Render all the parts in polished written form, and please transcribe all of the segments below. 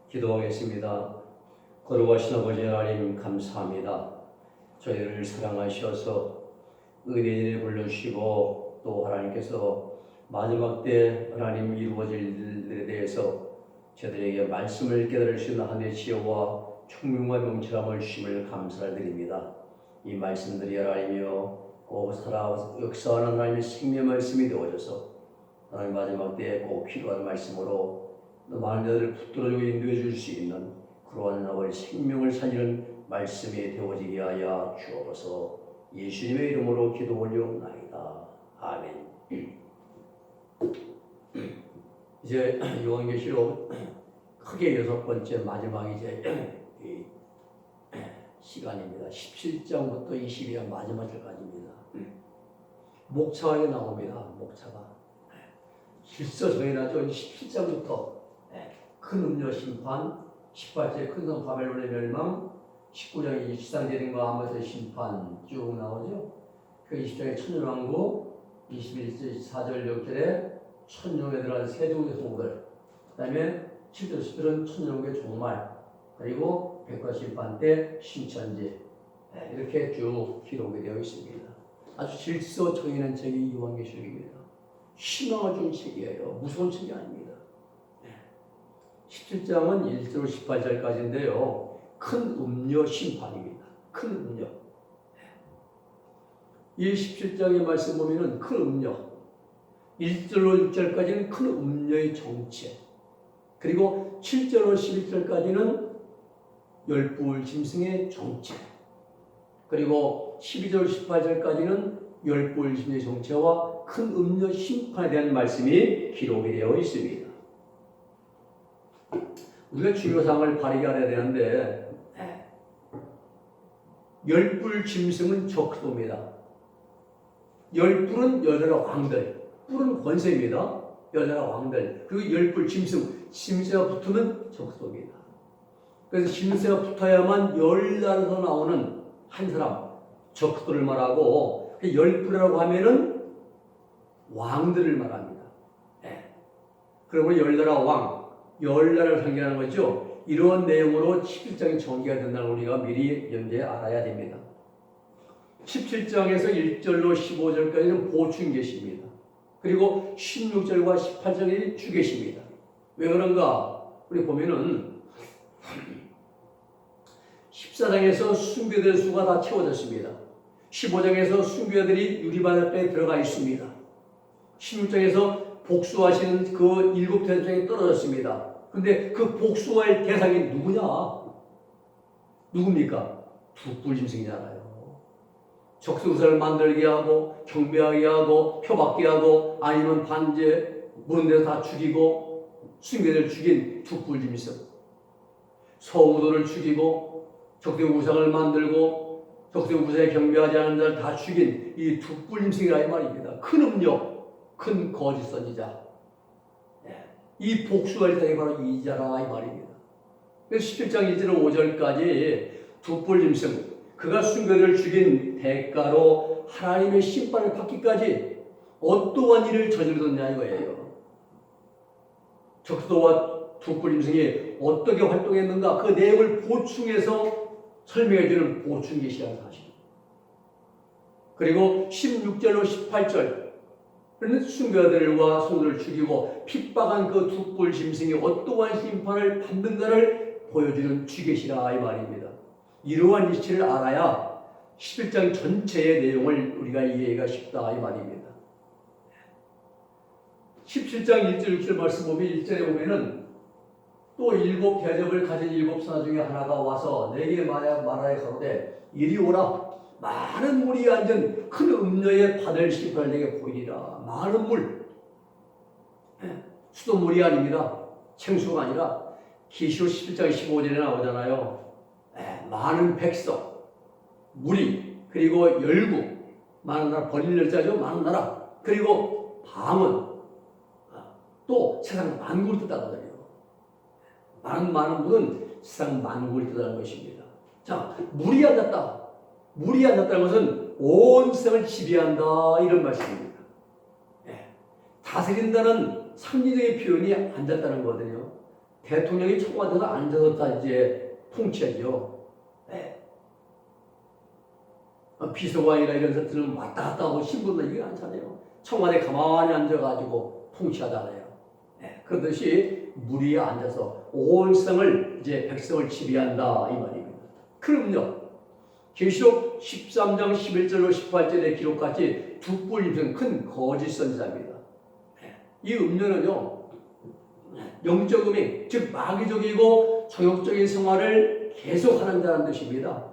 기도하겠습니다. 거룩하신 아버지 하나님 감사합니다. 저희를 사랑하셔서 의뢰인을 불러주시고 또 하나님께서 마지막 때 하나님 이루어질 일에 대해서 저들에게 말씀을 깨달을 수 있는 하늘의 지혜와 총명과 명철함을 주심을 감사를 드립니다. 이 말씀들이 하나님이여 꼭 살아 역사하는 하나님의 생명 말씀이 되어져서 하나님 마지막 때에 꼭 필요한 말씀으로 많은 자들을 붙들어주고 인도해 줄 수 있는 그러한 아버지 생명을 살리는 말씀이 되어지게 하여 주옵소서. 예수님의 이름으로 기도 올려옵나이다. 아멘. 이제 요한계시록 크게 6번째 마지막 이제 시간입니다. 17장부터 22장 마지막 절까지입니다. 목차가 나옵니다. 목차가 질서 정해놨죠. 17장부터 큰 음료 심판, 18절 큰 성 바벨론의 멸망, 19장에 지상재림과 아모스의 심판 쭉 나오죠. 그 20장에 천년왕국, 21절 4절 6절에 천년에 들어간 세종의 소들, 그 다음에 7절 10절은 천년왕국의 종말, 그리고 백과 심판 때 신천지, 이렇게 쭉 기록이 되어 있습니다. 아주 질서 정해놓은 책이 요한계시록입니다. 희망을 주는 책이에요. 무서운 책이 아닙니다. 17장은 1절 18절까지인데요. 큰 음료 심판입니다. 큰 음료. 이 17장의 말씀 보면은 큰 음료. 1절로 6절까지는 큰 음료의 정체. 그리고 7절로 11절까지는 열불 짐승의 정체. 그리고 12절 18절까지는 열불 짐승의 정체와 큰 음료 심판에 대한 말씀이 기록이 되어 있습니다. 우리가 주요사항을 바르게 알아야 되는데 열불 짐승은 적도입니다. 열불은 여자라 왕들, 뿔은 권세입니다. 여자라 왕들. 그리고 열불 짐승, 짐새가 붙으면 적도입니다. 그래서 짐새가 붙어야만 열나라에서 나오는 한 사람, 적도를 말하고 열불이라고 하면은 왕들을 말합니다. 그러면 열나라 왕, 열나라를 상징하는 거죠. 이런 내용으로 17장이 전개가 된다는 우리가 미리 연대에 알아야 됩니다. 17장에서 1절로 15절까지는 보충 계십니다. 그리고 16절과 18절이 주 계십니다. 왜 그런가? 우리 보면은 14장에서 순교자의 수가 다 채워졌습니다. 15장에서 순교자들이 유리바닷가에 들어가 있습니다. 16장에서 복수하시는 그 7 대장이 떨어졌습니다. 근데 그 복수할 대상이 누구냐? 누굽니까? 둑불짐승이잖아요. 적수사를 만들게 하고 경배하게 하고 표받게 하고 아니면 반제 무는 데서 다 죽이고 순교자를 죽인 둑불짐승. 서우도를 죽이고 적대 우상을 만들고 적대 우상에 경배하지 않은 자를 다 죽인 이 둑불짐승이라 이 말입니다. 큰 음료, 큰 거짓 선지자. 이 복수할 대상이 바로 이자라 이 말입니다. 그래서 17장 1절 5절까지 둑불짐승, 그가 순교자를 죽인 대가로 하나님의 심판을 받기까지 어떠한 일을 저지르느냐 이거예요. 적도와 둑불짐승이 어떻게 활동했는가 그 내용을 보충해서 설명해주는 보충 계시라는 사실. 그리고 16절로 18절 그는 순교자들과 성도를 죽이고 핍박한 그 둑불 짐승이 어떠한 심판을 받는가를 보여주는 주계시라 이 말입니다. 이러한 이치를 알아야 11장 전체의 내용을 우리가 이해가 쉽다 이 말입니다. 17장 1절 6절 말씀 보면 1절에 보면은 또 7 대접을 가진 7 선하 중에 하나가 와서 내게 말하여 가로되 이리 오라. 많은 물이 앉은 큰 음료에 받을 심판을 내게 보이리라. 많은 물. 수돗물이 아닙니다. 생수가 아니라 계시록 11장 15절에 나오잖아요. 많은 백성, 무리, 그리고 열국, 많은 나라, 버릴 열자죠. 많은 나라. 그리고 밤은 또 세상 만국을 뜻하거든요. 많은 물은 세상 만국을 뜻하는 것입니다. 자, 물이 앉았다. 물이 앉았다는 것은 온 세상을 지배한다 이런 말씀입니다. 다스린다는 상징적인 표현이 앉았다는 거거든요. 대통령이 청와대에서 앉아서 다 이제 통치하죠. 네. 비서관이나 이런 사람들은 왔다 갔다 하고 신분들 이게 않잖아요. 청와대 가만히 앉아가지고 통치하잖아요. 네. 그러듯이 무리에 앉아서 온 세상을 이제 백성을 지배한다 이 말입니다. 그럼요. 계시록 13장 11절로 18절의 기록까지 두 뿔임승 큰 거짓 선지자입니다. 이 음료는요, 영적 음행, 즉 마귀적이고 정욕적인 생활을 계속하는 자라는 뜻입니다.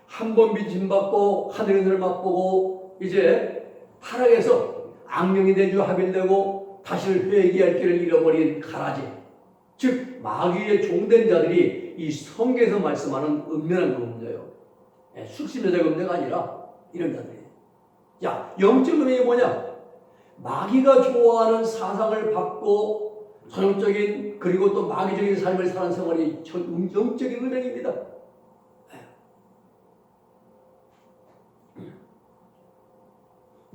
한 번 빚짐받고 하늘을 맛보고 이제 타락해서 악령이 되주 하빌되고 다시는 회개할 길을 잃어버린 가라지, 즉 마귀의 종된 자들이 이 성경에서 말씀하는 음료는 음료예요. 숙심여자가 음료가 아니라 이런 자들이. 자, 영적 음행이 뭐냐? 마귀가 좋아하는 사상을 받고 전형적인 그리고 또 마귀적인 삶을 사는 생활이 영적인 음행입니다.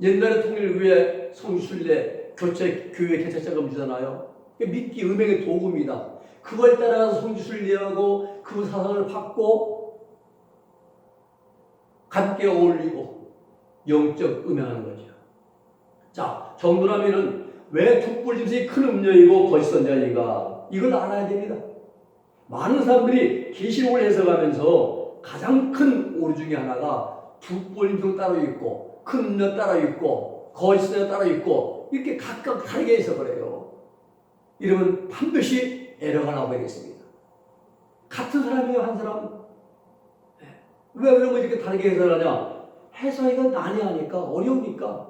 옛날에 통일교회 성주순례 교회 개척자금 주잖아요. 믿기 음행의 도구입니다. 그걸 따라가서 성주순례하고 그 사상을 받고 함께 어울리고 영적 음행하는 거죠. 자, 정도라면은 왜 툭불짐승이 큰 음녀이고 거짓 선자인가? 이걸 알아야 됩니다. 많은 사람들이 계시록을 해석하면서 가장 큰 오류 중에 하나가 툭불짐승 따로 있고 큰 음녀 따로 있고 거짓 선자 따로 있고 이렇게 각각 다르게 해석을 해요. 이러면 반드시 에러가 나오겠습니다. 같은 사람이에요, 한 사람. 왜 그런 거 이렇게 다르게 해석하냐? 해석하기가 난해하니까 어려우니까.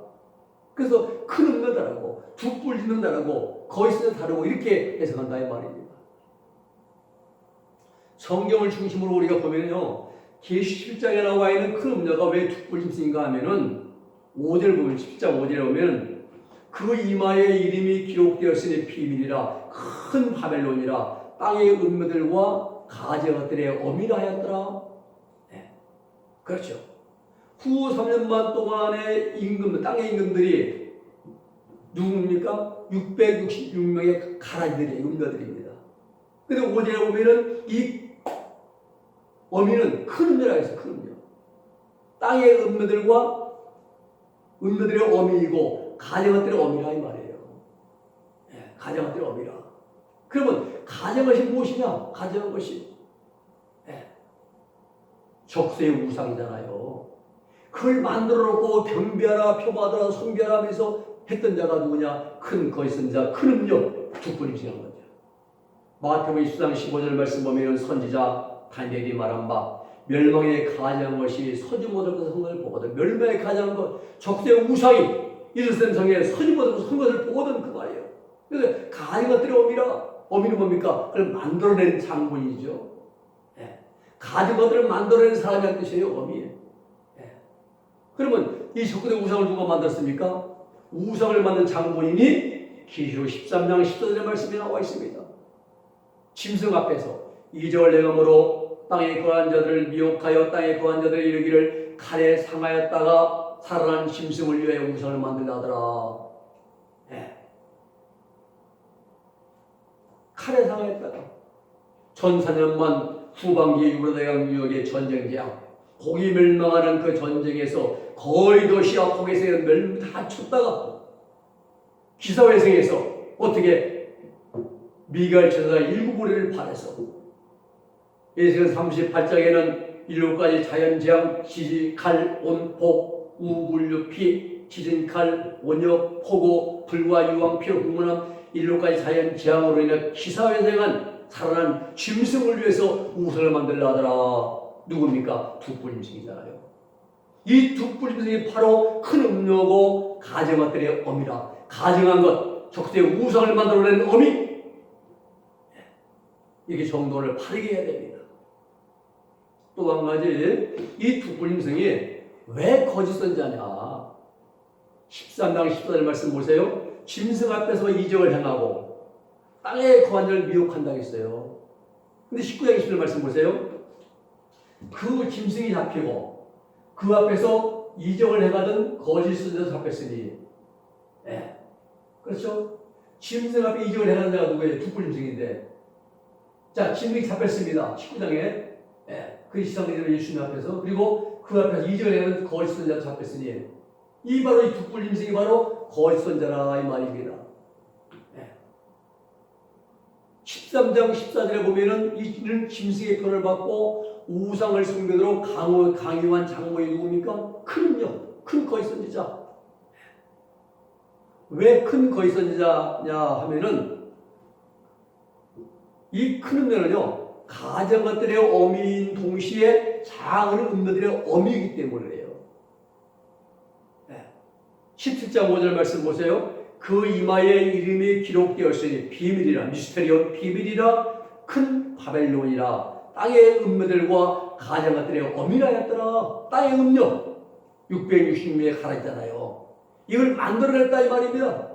그래서 큰 음료 다르고 두 뿔 있는 다르고 거짓은 다르고 이렇게 해석한다 이 말입니다. 성경을 중심으로 우리가 보면요, 계시 17장에 나와 있는 큰 음료가 왜 두 뿔 있는가 하면은 5절 보면 17장 5절에 보면 그 이마에 이름이 기록되었으니 비밀이라 큰 바벨론이라 땅의 음료들과 가지 것들의 어미라 하였더라. 네. 그렇죠. 후 3년만 동안의 임금, 땅의 임금들이 누굽니까? 666명의 가라지들이 음녀들입니다. 근데 5절에 보면은 이 어미는 큰 음녀라 해서 큰 음녀. 땅의 음녀들과 음녀들의 어미이고 가정것들의 어미라 이 말이에요. 네, 가정것들의 어미라. 그러면 가정것이 무엇이냐? 가정것이 네, 적세의 우상이잖아요. 그걸 만들어 놓고 경배하라, 표받으라, 섬겨라 하면서 했던 자가 누구냐? 큰 거짓 선자, 큰 음료 두 분이 지난 거죠. 마태복음 24장 15절 말씀 보면 선지자 다니엘이 말한 바 멸망의 가장 것이 서지 못할 것을 한 것을 보거든. 멸망의 가장 것, 적세의 우상이 이르스렘 성에 서지 못할 것을 한 것을 보거든 그 말이에요. 그래서 가진 것들의 어미는 뭡니까? 그걸 만들어낸 장본이죠. 예. 가진 것들을 만들어낸 사람이란 뜻이에요, 어미. 그러면 이 적군의 우상을 누가 만들었습니까? 우상을 만든 장본인이 계시록 13장 14절의 말씀에 나와 있습니다. 짐승 앞에서 이적을 행함으로 땅에 거한 자들을 미혹하여 땅에 거한 자들을 이르기를 칼에 상하였다가 살아난 짐승을 위하여 우상을 만들라 하더라. 네. 칼에 상하였다가 1400년 후반기 유로대강 유역의 전쟁장 고기 멸망하는 그 전쟁에서 거의 도시와 포개세에 다 쳤다가 기사회생에서 어떻게 미가엘 천사가 일곱 무리를 파해서 에스겔 38장에는 7가지 자연재앙, 지지, 칼, 온폭, 우물유피, 지진칼, 원역, 폭우, 불과 유황, 피로 흥분함 7가지 자연재앙으로 인해 기사회생한 살아난 짐승을 위해서 우상을 만들라 하더라. 누굽니까? 두 뿔짐승이잖아요. 이 두 뿔짐승이 바로 큰 음료고 가정것들의 어미라. 가정한 것, 적세의 우상을 만들어낸 어미. 이게 정도를 바르게 해야 됩니다. 또 한 가지, 이 두 뿔짐승이 왜 거짓 선자냐? 13장 14절 말씀 보세요. 짐승 앞에서 이적을 행하고 땅에 거한 자를 미혹한다고 했어요. 근데 19장 20절 말씀 보세요. 그 짐승이 잡히고 그 앞에서 이적을 행하던 거짓 선지자 잡혔으니, 예, 그렇죠? 짐승 앞에 이적을 행하는 자가 누구예요? 두 뿔짐승인데 자, 짐승이 잡혔습니다. 19장에. 예, 그 지상들이 예수님 앞에서. 그리고 그 앞에서 2절에는 거짓 선자가 잡혔으니 이 바로 이 두 뿔 짐승이 바로 거짓 선자라 이 말입니다. 예. 13장 14절에 보면은 이는 짐승의 편을 받고 우상을 숭배하도록 강요한 장모이 누굽니까? 큰 거짓 선지자. 왜 큰 거짓 선지자냐 하면은 이 큰 음녀는요 가장 것들의 어미인 동시에 작은 음녀들의 어미이기 때문에 그래요. 17장 5절 말씀 보세요. 그 이마에 이름이 기록되었으니 비밀이라 미스테리온 비밀이라 큰 바벨론이라 땅의 음녀들과 가장 것들의 어미라였더라. 땅의 음녀 666에 가라했잖아요. 이걸 만들어냈다 이 말입니다.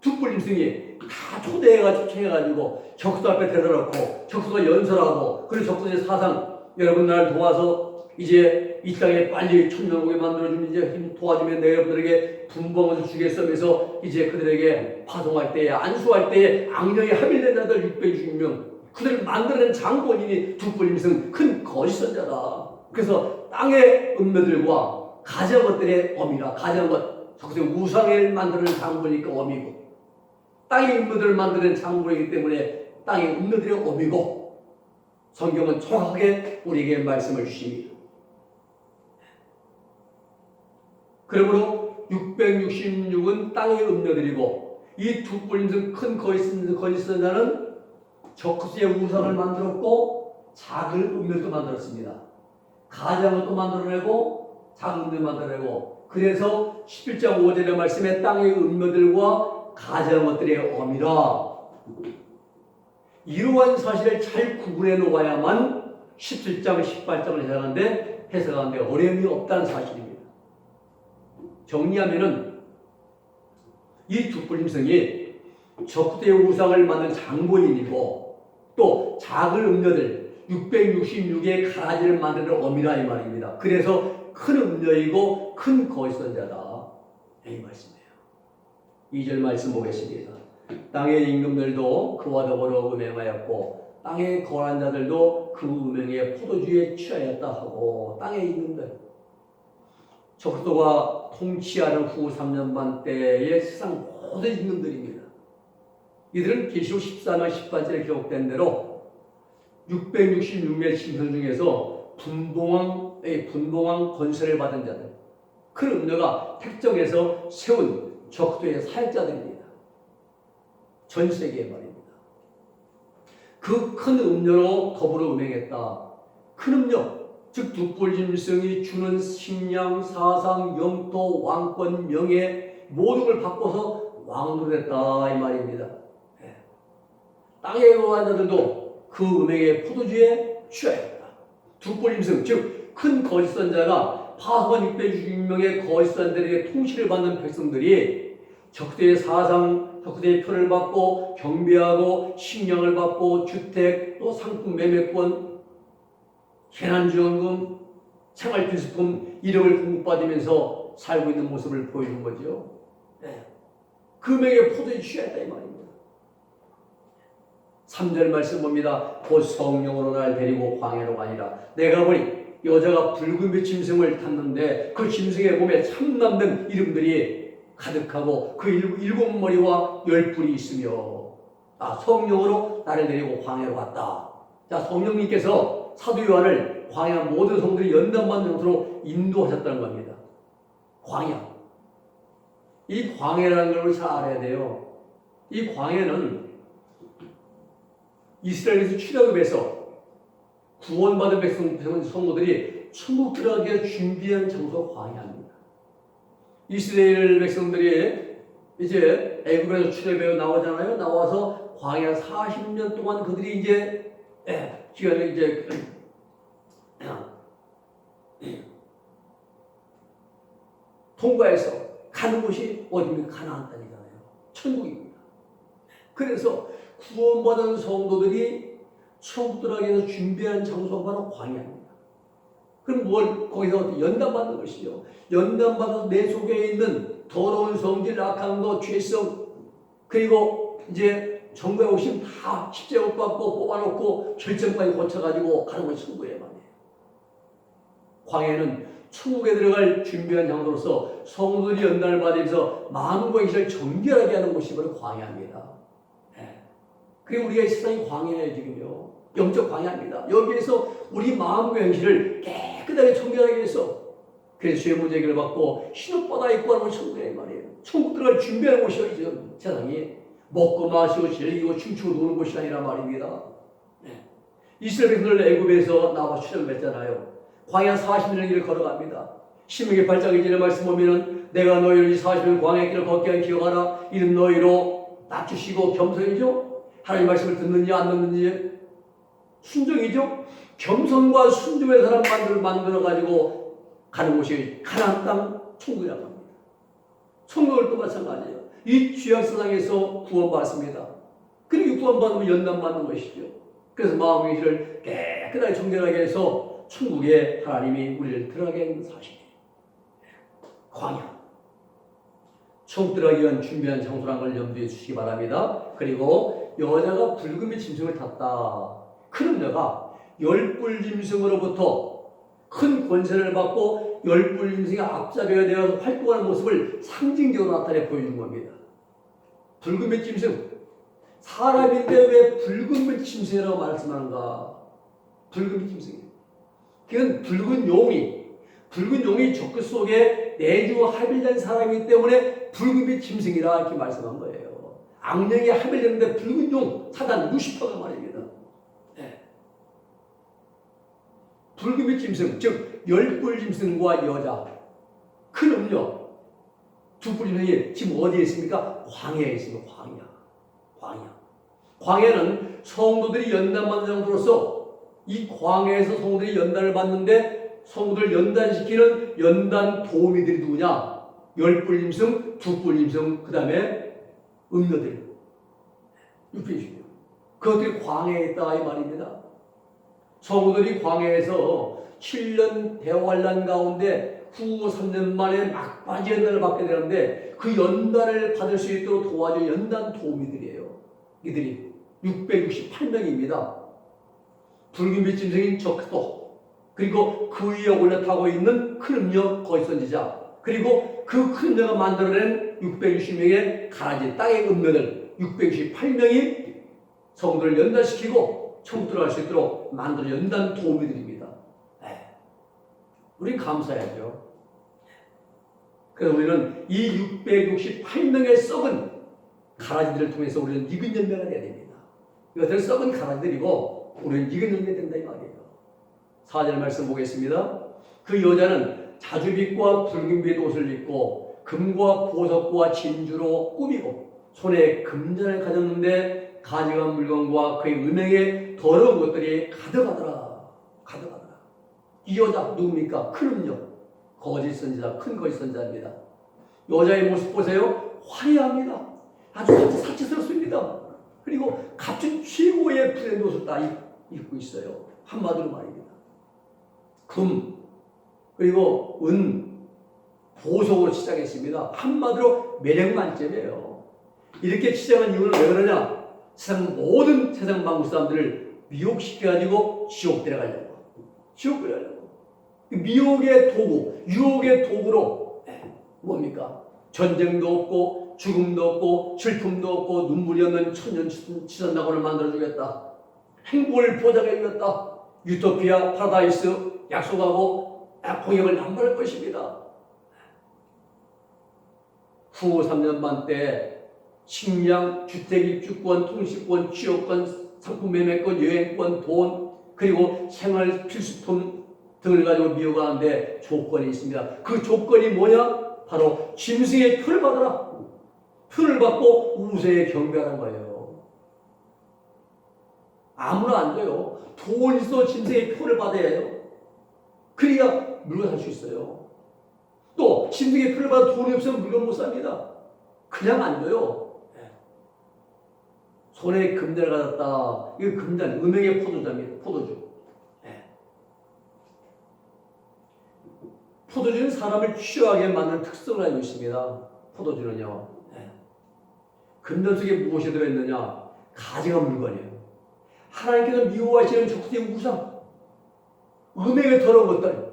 두 뿔 짐승이 다 초대해가지고 적수 앞에 데려놓고 적수가 연설하고 그리고 적수의 사상 여러분 날 도와서 이제 이 땅에 빨리 천년 오게 만들어주면 이제 힘 도와주면 내가 여러분들에게 분봉을 주겠으면서 이제 그들에게 파송할 때에 안수할 때에 악령이 합일된 자들 666명 그들을 만들어낸 장본인이 두 뿔 짐승 큰 거짓 선자다. 그래서 땅의 음녀들과 가장 것들의 어미라 가장 것 적수 우상을 만드는 장본이니까 어미고 땅의 음녀들을 만드는 장본이기 때문에 땅의 음녀들의 어미고 성경은 정확하게 우리에게 말씀을 주십니다. 그러므로 666은 땅의 음녀들이고 이 두 뿔 짐승 큰 거짓 선자는 적수의 우상을 만들었고 작은 음녀도 만들었습니다. 가장을 또 만들어내고 작은 음녀 만들어내고 그래서 11장 5절의 말씀에 땅의 음녀들과 가장 것들의 어미라 이러한 사실을 잘 구분해 놓아야만 17장 18장을 해석하는데 어려움이 없다는 사실입니다. 정리하면은 이 두 뿔 짐승이 적대의 우상을 만든 장본인이고 또 작은 음녀들 666의 가지를 만드는 어미라 이 말입니다. 그래서 큰 음녀이고 큰 거짓 선자다 이 말씀이에요. 2절 말씀 보겠습니다. 땅의 임금들도 그와 더불어 음행하였고 땅의 거한 자들도 그 음행의 포도주에 취하였다 하고 땅의 임금들 적수가 통치하는 후 3년 반 때의 세상 모든 임금들입니다. 이들은 계시록 14장 18절에 기록된 대로 666명 짐승 중에서 분봉왕 권세를 받은 자들 그 음녀가 택정해서 세운 적도의 사역자들입니다. 전 세계에 말입니다. 그 큰 음녀로 더불어 음행했다. 큰 음녀, 즉 두 뿔 짐승이 주는 식량, 사상, 영토, 왕권, 명예 모든 걸 바꿔서 왕으로 됐다 이 말입니다. 땅에 거한 자들도 그 음행의 포도주에 취하였다. 두 뿔 짐승, 즉 큰 거짓 선자가 파수한 666명의 거짓 선자들에게 통치를 받는 백성들이 적대의 사상, 적대의 표를 받고 경비하고 식량을 받고 주택, 또 상품 매매권, 재난지원금, 생활필수품 이런 걸 공급받으면서 살고 있는 모습을 보이는 거죠. 금액의 포도에 취했다 이 말입니다. 3절 말씀 봅니다. 곧 성령으로 날 데리고 광야로 가니라. 내가 보니 여자가 붉은 빛 짐승을 탔는데 그 짐승의 몸에 참남된 이름들이 가득하고 그 일곱 머리와 10뿔이 있으며 성령으로 나를 데리고 광야로 갔다. 자, 성령님께서 사도 요한을 광야 모든 성들이 연단받는 곳으로 인도하셨다는 겁니다. 광야. 이 광야라는 걸 잘 알아야 돼요. 이 광야는 이스라엘에서 출애굽해서 구원받은 성도들이 천국 들어가기 준비한 장소 광야입니다. 이스라엘 백성들이 이제 애굽에서 출애굽해 나오잖아요. 나와서 광야 40년 동안 그들이 이제 기간을 이제 통과해서 가는 곳이 어디입니까? 가나안 땅이잖아요. 천국입니다. 그래서 구원받은 성도들이 천국 들어가기 위해서 준비한 장소가 바로 광야입니다. 그럼 뭘 거기서 연단받는 것이죠. 연단받아서 내 속에 있는 더러운 성질, 악한 것, 죄성, 그리고 이제 정부에 오시면 다 십자가 받고 뽑아놓고 결정까지 고쳐가지고 가는 것이 천국이란 말이에요. 광야는 천국에 들어갈 준비한 장소로서 성도들이 연단을 받으면서 마음과 의식을 정결하게 하는 곳이 바로 광야입니다. 네. 그리고 우리가 이 세상이 광야예요, 지금요. 영적 광야입니다. 여기에서 우리 마음과 의식을 깨끗하게 정결하게 해서 그래서 죄 문제 해결을 받고 신옷바다 입고 하는 것이 천국이란 말이에요. 천국 들어갈 준비하는 곳이요, 지금 세상이. 먹고 마시고 즐기고 춤추고 노는 곳이 아니란 말입니다. 네. 이스라엘 백성들 애굽에서 나와 출애굽을 했잖아요. 광야 40년의 길을 걸어갑니다. 신명기 8장에 이제 말씀 보면은 내가 너희를 이 40년 광야의 길을 걷게 한 기억하라. 이는 너희로 낮추시고 겸손이죠. 하나님 말씀을 듣는지 안 듣는지 순종이죠. 겸손과 순종의 사람 만들어 가지고 가는 곳이 가나안 땅 천국이라고 합니다. 천국을 또 마찬가지예요. 이 죄악 세상에서 구원받습니다. 그리고 구원받으면 연단받는 것이죠. 그래서 마음의 길을 깨끗하게 정결하게 해서 천국에 하나님이 우리를 들어가게 하는 사실이에요. 광야. 천국 들어가기 위한 준비한 장소라는 걸 염두에 주시기 바랍니다. 그리고 여자가 붉은빛 짐승을 탔다. 큰 여자가 열불 짐승으로부터 큰 권세를 받고 열불 짐승의 앞잡이가 되어서 활동하는 모습을 상징적으로 나타내 보여주는 겁니다. 붉은빛 짐승. 사람인데 왜 붉은빛 짐승이라고 말씀하는가? 붉은빛 짐승이에요. 그건 붉은 용이 적그 속에 내주 합일된 사람이기 때문에 붉은빛 짐승이라 이렇게 말씀한 거예요. 악령이 합일됐는데 붉은 용, 사단, 루시퍼가 말입니다. 네. 붉은빛 짐승, 즉 열불 짐승과 여자, 큰 음녀, 두뿔 짐승이 지금 어디에 있습니까? 광야에 있습니다. 광야는 성도들이 연단받는 정도로서 이 광야에서 성도들이 연단을 받는데 성도들을 연단시키는 연단 도우미들이 누구냐? 열뿔 짐승, 두뿔 짐승, 그 다음에 음녀들. 620명. 그것들이 광야에 있다 이 말입니다. 성도들이 광야에서 7년 대환란 가운데 후 3년 만에 막바지 연단을 받게 되는데 그 연단을 받을 수 있도록 도와줄 연단 도우미들이에요. 이들이 668명입니다. 붉은빛 짐승인 적도, 그리고 그 위에 올라타고 있는 큰 음녀 거짓 선지자, 그리고 그 큰 음녀가 만들어낸 660명의 가라지 땅의 음녀들 668명이 성도를 연단시키고 천국 들어갈 수 있도록 만들어 연단 도우미들입니다. 네. 우린 감사해야죠. 그래서 우리는 이 668명의 썩은 가라지들을 통해서 우리는 익은 열매가 돼야 됩니다. 이것들은 썩은 가라지들이고 우리는 익은 열매 된다 이 말이에요. 4절 말씀 보겠습니다. 그 여자는 자주빛과 붉은빛 옷을 입고 금과 보석과 진주로 꾸미고 손에 금잔을 가졌는데 가져간 물건과 그의 은행에 더러운 것들이 가득하더라. 이 여자 누굽니까? 큰 음녀, 거짓 선지자, 큰 거짓 선지자입니다. 여자의 모습 보세요. 화려합니다. 아주 사치스럽습니다. 그리고 값진 최고의 브랜드 옷을 다 입고 있어요. 한마디로 말입니다. 금, 그리고 은, 보석으로 치장했습니다. 한마디로 매력 만점이에요. 이렇게 치장한 이유는 왜 그러냐? 세상 모든 세상 만국 사람들을 미혹시켜가지고 지옥 데려가려고. 미혹의 도구, 유혹의 도구로 뭡니까? 전쟁도 없고 죽음도 없고 슬픔도 없고 눈물이 없는 천년치전낙원을 만들어주겠다. 행복을 보장해주겠다. 유토피아, 파라다이스 약속하고 공약을 남발할 것입니다. 후 3년 반 때 식량, 주택 입주권, 통신권, 취업권, 상품 매매권, 여행권, 돈, 그리고 생활 필수품 등을 가지고 미혹하는데 조건이 있습니다. 그 조건이 뭐냐? 바로 짐승의 표를 받아라. 표를 받고 우세에 경배하는 거예요. 아무나 안 돼요. 돈 있어 짐승의 표를 받아야 해요. 그래야 물건 살 수 있어요. 또 짐승의 표를 받아 돈이 없으면 물건 못 삽니다. 그냥 안 돼요. 손에 금잔을 가졌다. 이거 금잔, 은행의 포도주입니다. 포도주. 포도주는 사람을 취하게 만드는 특성을 가지고 있습니다. 포도주는요. 금잔 속에 무엇이 들어있느냐? 가증한 물건이에요. 하나님께서 미워하시는 적수의 우상, 음행에 더러운 것들,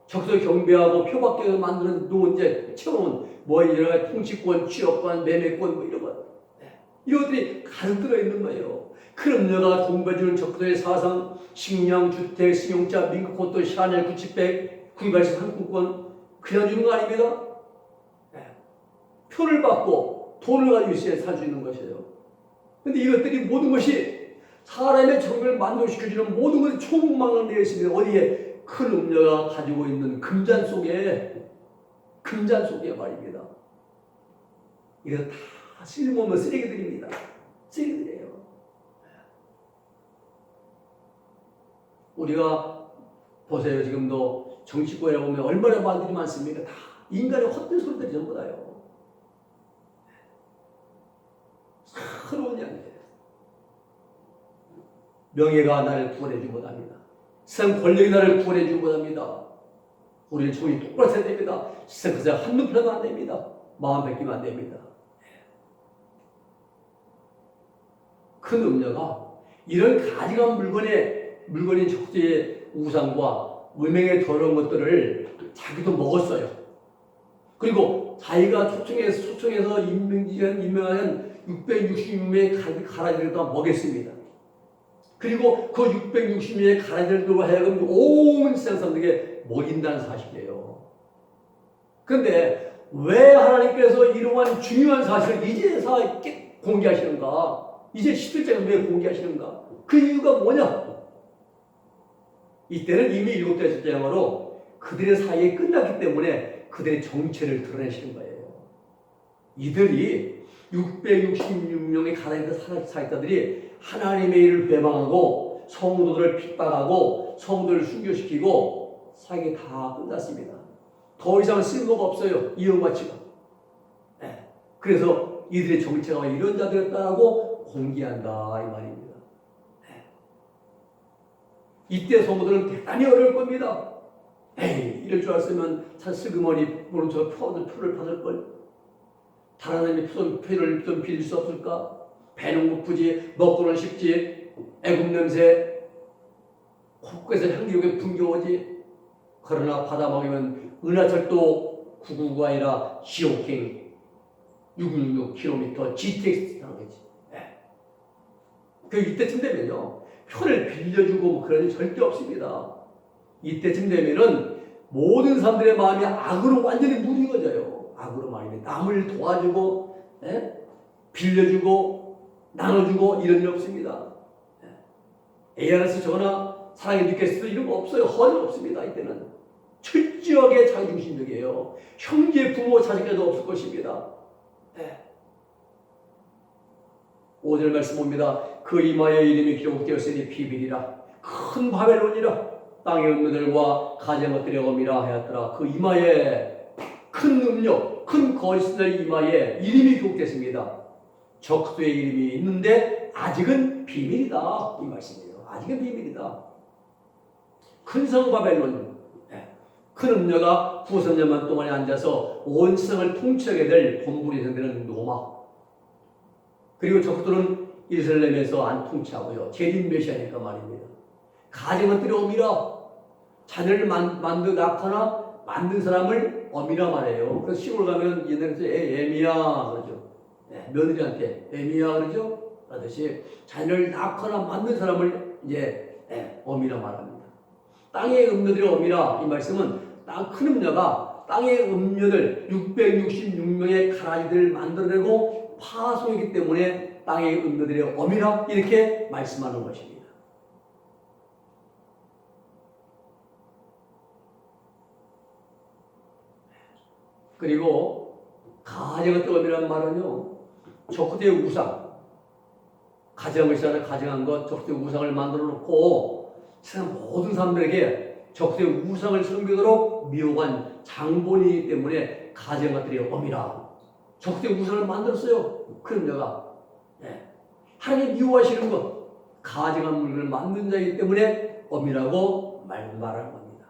적수 경배하고 표밖에 만드는 노은제 채워놓은 뭐 여러 가지 통치권, 취업권, 매매권 뭐 이런 것, 이런 것들이 가득 들어있는 거예요. 그 음녀가 공부해주는 적수의 사상, 식량, 주택, 승용차, 민국콘도, 샤넬, 구치백, 구입할수 상품권 그냥 주는 거 아닙니다. 표를 받고 돈을 가지고 있어야 살 수 있는 것이에요. 근데 이것들이 모든 것이 사람의 정을 만족시켜주는 모든 것이 총망을 내어 있습니다. 어디에? 큰 음녀가 가지고 있는 금잔 속에 말입니다. 이거 다 쓸모없는 쓰레기들입니다. 쓰레기들이에요. 우리가 보세요. 지금도 정치권에 보면 얼마나 말들이 많습니까? 다 인간의 헛된 소리들이 전부 다요. 서러운 양이에요. 명예가 나를 구원해주지 못합니다. 세상 권력이 나를 구원해주지 못합니다. 우리는 정이 똑바로 해야 됩니다. 세상 그새 한눈 팔면 안 됩니다. 마음 베끼면 안 됩니다. 큰 음녀가 이런 가증한 물건인 적수의 우상과 음행의 더러운 것들을 자기도 먹었어요. 그리고 자기가 초청해서 임명한 666명의 가라지를 다 먹였습니다. 그리고 그 660명의 가라지들로 하여금 온 세상 사람들에게 먹인다는 사실이에요. 그런데 왜 하나님께서 이러한 중요한 사실을 이제서 공개하시는가? 이제 11장에 왜 공개하시는가? 그 이유가 뭐냐? 이때는 이미 7대 10장으로 그들의 사이에 끝났기 때문에 그들의 정체를 드러내시는 거예요. 이들이 666명의 가나안의 사역자들이 하나님의 일을 배반하고 성도들을 핍박하고 성도들을 순교시키고 사역이 다 끝났습니다. 더 이상 쓸모가 없어요. 이용가치가. 그래서 이들의 정체가 이런 자들이었다고 공개한다 이 말입니다. 이때 성도들은 대단히 어려울 겁니다. 이럴 줄 알았으면 슬그머니 보는 저 표를 받을 걸. 다른 사람이 표를 좀 빌릴 수 없을까? 배는 고프지, 먹고는 쉽지, 애굽 냄새, 코끝에서 향기롭게 풍겨오지. 그러나 받아 먹으면 은하철도 999가 아니라 지옥행 666km GTX 타는 거지. 그 이때쯤 되면요, 표를 빌려주고 뭐 그런 일 절대 없습니다. 이때쯤 되면은 모든 사람들의 마음이 악으로 완전히 무너져요. 악으로 마음이 남을 도와주고, 빌려주고, 나눠주고 이런 일 없습니다. ARS 저거나 사랑의 뉴캐스트 이런 거 없어요. 허리 없습니다. 이때는 철저하게 자기중심적이에요. 형제, 부모, 자식까지도 없을 것입니다. 5절 말씀 봅니다. 그 이마에 이름이 기록되었으니 비밀이라 큰 바벨론이라 땅의 음료들과 가진 것들의 어미라 하였더라. 그 이마에 큰 음료, 큰 거짓의 이마에 이름이 기록됐습니다. 적수의 이름이 있는데 아직은 비밀이다 이 말씀이에요. 아직은 비밀이다. 큰 성 바벨론, 큰 음녀가 후손년만 동안에 앉아서 온 세상을 통치하게 될 본부리 상대는 로마. 그리고 적들은 이스라엘에서 안 통치하고요. 제림 메시아니까 말입니다. 가진 것들이 어미라. 자녀를 낳거나 만든 사람을 어미라 말해요. 그래서 시골 가면 옛날에 에미야 그러죠. 며느리한테 에미야 그러죠. 그러듯이 자녀를 낳거나 만든 사람을 이제 어미라 말합니다. 땅의 음녀들의 어미라 이 말씀은 큰 음녀가 땅의 음녀들 666명의 가라지들을 만들어내고 파송이기 때문에 땅의 음녀들의 어미라 이렇게 말씀하는 것입니다. 그리고 가정의 어미라는 말은요, 적대의 우상, 가정을 시작해 가정한 것, 적대의 우상을 만들어 놓고 세상 모든 사람들에게 적대의 우상을 섬기도록 미혹한 장본이기 때문에 가정 것들이 어미라. 적대의 우상을 만들었어요. 그 음녀가. 하나님 미워하시는 것, 가증한 물건을 만든 자이기 때문에 어미라고 말하는 겁니다.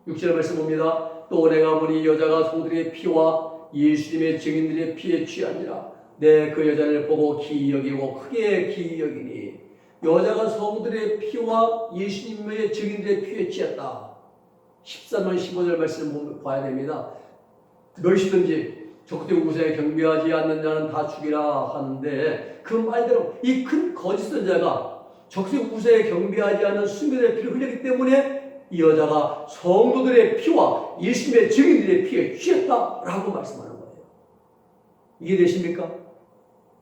6절 말씀 봅니다. 또 내가 보니 여자가 성들의 피와 예수님의 증인들의 피에 취한지라 내 그 여자를 보고 기이 여기고 크게 기이 여기니 여자가 성들의 피와 예수님의 증인들의 피에 취했다. 13만 15절 말씀을 봐야 됩니다. 무엇이든지 적대 우세에 경배하지 않는 자는 다 죽이라 하는데 그 말대로 이 큰 거짓 선자가 적대 우세에 경배하지 않는 수민의 피를 흘렸기 때문에 이 여자가 성도들의 피와 예수님의 증인들의 피에 취했다라고 말씀하는 거예요. 이해되십니까?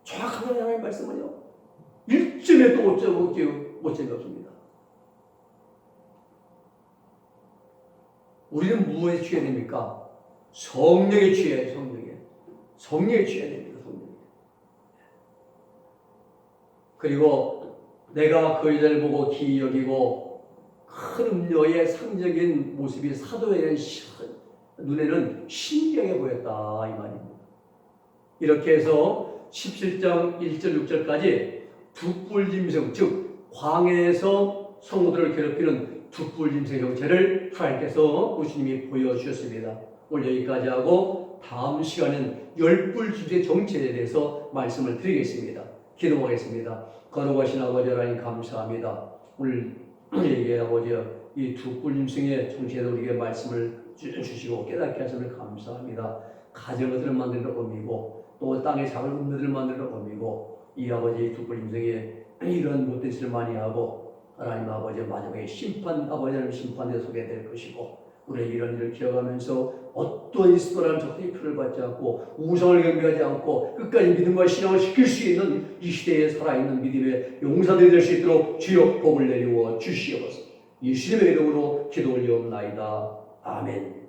정확한 하나님의 말씀은요 1점에 또 오점이 없습니다. 우리는 무엇에 취해야 됩니까? 성령에 취해야 해요. 성령에 취해야 됩니다. 성령에. 그리고 내가 그 여자를 보고 기이 여기고 큰 음료의 상적인 모습이 사도의 눈에는 신기하게 보였다 이 말입니다. 이렇게 해서 17장 1절 6절까지 두뿔짐승 즉 광야에서 성도들을 괴롭히는 두뿔짐승의 형체를 하나님께서 예수님이 보여주셨습니다. 오늘 여기까지 하고 다음 시간은 열뿔짐승의 정체에 대해서 말씀을 드리겠습니다. 기도하겠습니다. 거룩하신 아버지 하나님 감사합니다. 오늘 우리에게 아버지 이 두뿔짐승의 정체에 우리에게 말씀을 주시고 깨닫게 하심을 감사합니다. 가정을 만드는 의미고 또 땅의 작은 음료들을 만드는 의미고 이 아버지 두뿔짐승의 이런 못된 짓을 많이 하고 하나님 아버지 마지막에 아버지는 심판에 서게 될 것이고 우리 이런 일을 기억하면서 어떤 이스도라는 적대의 표를 받지 않고 우상을 경배하지 않고 끝까지 믿음과 신앙을 지킬 수 있는 이 시대에 살아있는 믿음의 용사들이 될 수 있도록 주여 복을 내리워 주시옵소서. 예수님의 이름으로 기도 올리옵나이다. 아멘.